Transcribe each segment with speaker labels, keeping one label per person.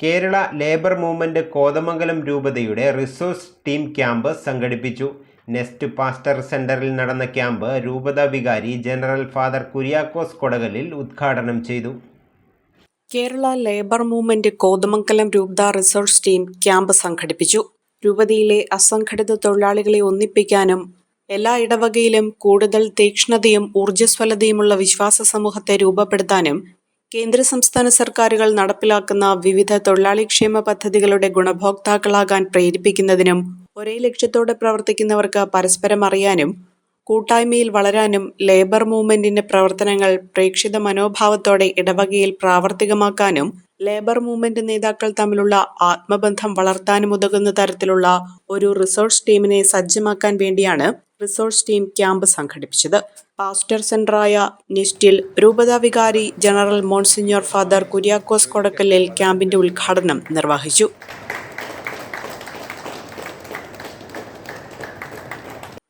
Speaker 1: Kerala labour movement Kothamangalam രൂപതയുടെ resource team camp സംഘടിപ്പിച്ചു. Nest pastor സെന്ററിൽ നടന്ന ക്യാമ്പ് രൂപത വികാരി ജനറൽ ഫാദർ കുര്യാക്കോസ് കൊടകലിൽ ഉദ്ഘാടനം ചെയ്തു.
Speaker 2: കേരള ലേബർ മൂവ്മെന്റ് കോതമംഗലം രൂപത റിസോഴ്സ് ടീം ക്യാമ്പ് സംഘടിപ്പിച്ചു. രൂപതയിലെ അസംഘടിത തൊഴിലാളികളെ ഒന്നിപ്പിക്കാനും എല്ലാ ഇടവകയിലും കൂടുതൽ തീക്ഷ്ണതയും ഊർജ്ജസ്വലതയുമുള്ള വിശ്വാസ സമൂഹത്തെ രൂപപ്പെടുത്താനും കേന്ദ്ര സംസ്ഥാന സർക്കാരുകൾ നടപ്പിലാക്കുന്ന വിവിധ തൊഴിലാളിക്ഷേമ പദ്ധതികളുടെ ഗുണഭോക്താക്കളാകാൻ പ്രേരിപ്പിക്കുന്നതിനും ഒരേ ലക്ഷ്യത്തോടെ പ്രവർത്തിക്കുന്നവർക്ക് പരസ്പരം അറിയാനും കൂട്ടായ്മയിൽ വളരാനും ലേബർ മൂവ്മെന്റിന്റെ പ്രവർത്തനങ്ങൾ പ്രേക്ഷിത മനോഭാവത്തോടെ ഇടവകയിൽ പ്രാവർത്തികമാക്കാനും ലേബർ മൂവ്മെന്റ് നേതാക്കൾ തമ്മിലുള്ള ആത്മബന്ധം വളർത്താനും ഉതകുന്ന തരത്തിലുള്ള ഒരു റിസോഴ്സ് ടീമിനെ സജ്ജമാക്കാൻ വേണ്ടിയാണ് റിസോഴ്സ് ടീം ക്യാമ്പ് സംഘടിപ്പിച്ചത്. പാസ്റ്റർ സെന്ററായ നെസ്റ്റിൽ രൂപതാ വികാരി ജനറൽ മോൺസിഞ്ഞോർ ഫാദർ കുര്യാക്കോസ് കൊടക്കലിൽ ക്യാമ്പിന്റെ ഉദ്ഘാടനം നിർവഹിച്ചു.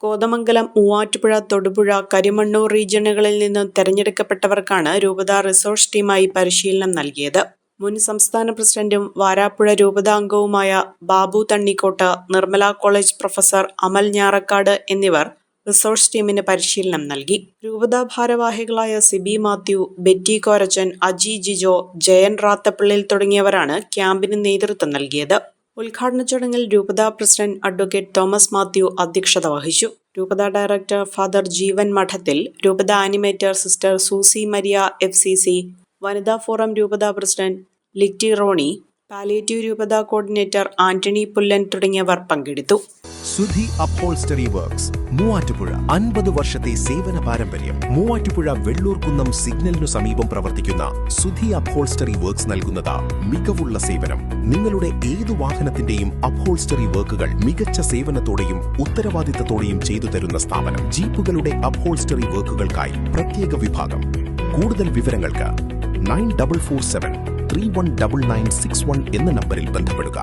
Speaker 2: കോതമംഗലം, മൂവാറ്റുപുഴ, തൊടുപുഴ, കരിമണ്ണൂർ റീജിയനുകളിൽ നിന്നും തെരഞ്ഞെടുക്കപ്പെട്ടവർക്കാണ് രൂപത റിസോഴ്സ് ടീമായി പരിശീലനം നൽകിയത്. മുൻ സംസ്ഥാന പ്രസിഡന്റും വാരാപ്പുഴ രൂപതാംഗവുമായ ബാബു തണ്ണിക്കോട്ട്, നിർമ്മല കോളേജ് പ്രൊഫസർ അമൽ ഞാറക്കാട് എന്നിവർ റിസോഴ്സ് ടീമിന് പരിശീലനം നൽകി. രൂപതാ ഭാരവാഹികളായ സിബി മാത്യു, ബെറ്റി കോരച്ചൻ, അജി ജിജോ, ജയൻ റാത്തപ്പള്ളിൽ തുടങ്ങിയവരാണ് ക്യാമ്പിന് നേതൃത്വം നൽകിയത്. ഉദ്ഘാടന ചടങ്ങിൽ രൂപതാ പ്രസിഡന്റ് അഡ്വക്കേറ്റ് തോമസ് മാത്യു അധ്യക്ഷത വഹിച്ചു. രൂപതാ ഡയറക്ടർ ഫാദർ ജീവൻ മഠത്തിൽ, രൂപതാ animator sister Susie Maria FCC, വനിതാ ഫോറം രൂപതാ പ്രസിഡന്റ് ലിറ്റി റോണി, പാലിയേറ്റീവ് രൂപതാ കോർഡിനേറ്റർ ആന്റണി പുല്ലൻ തുടങ്ങിയവർ പങ്കെടുത്തു.
Speaker 3: Sudhi upholstery works, Muvattupuzha. 50 വർഷത്തെ സേവന പാരമ്പര്യം. മൂവാറ്റുപുഴ വെള്ളൂർക്കുന്നം സിഗ്നലിനു സമീപം പ്രവർത്തിക്കുന്ന സുധി അപ്ഹോൾസ്റ്ററി വർക്ക്സ് നൽകുന്നത് മികവുള്ള സേവനം. നിങ്ങളുടെ ഏതു വാഹനത്തിന്റെയും അപ്ഹോൾസ്റ്ററി വർക്കുകൾ മികച്ച സേവനത്തോടെയും ഉത്തരവാദിത്തത്തോടെയും ചെയ്തു തരുന്ന സ്ഥാപനം. ജീപ്പുകളുടെ അപ്ഹോൾസ്റ്ററി വർക്കുകൾക്കായി പ്രത്യേക വിഭാഗം. കൂടുതൽ വിവരങ്ങൾക്ക് 9447 319961 എന്ന നമ്പറിൽ ബന്ധപ്പെടുക.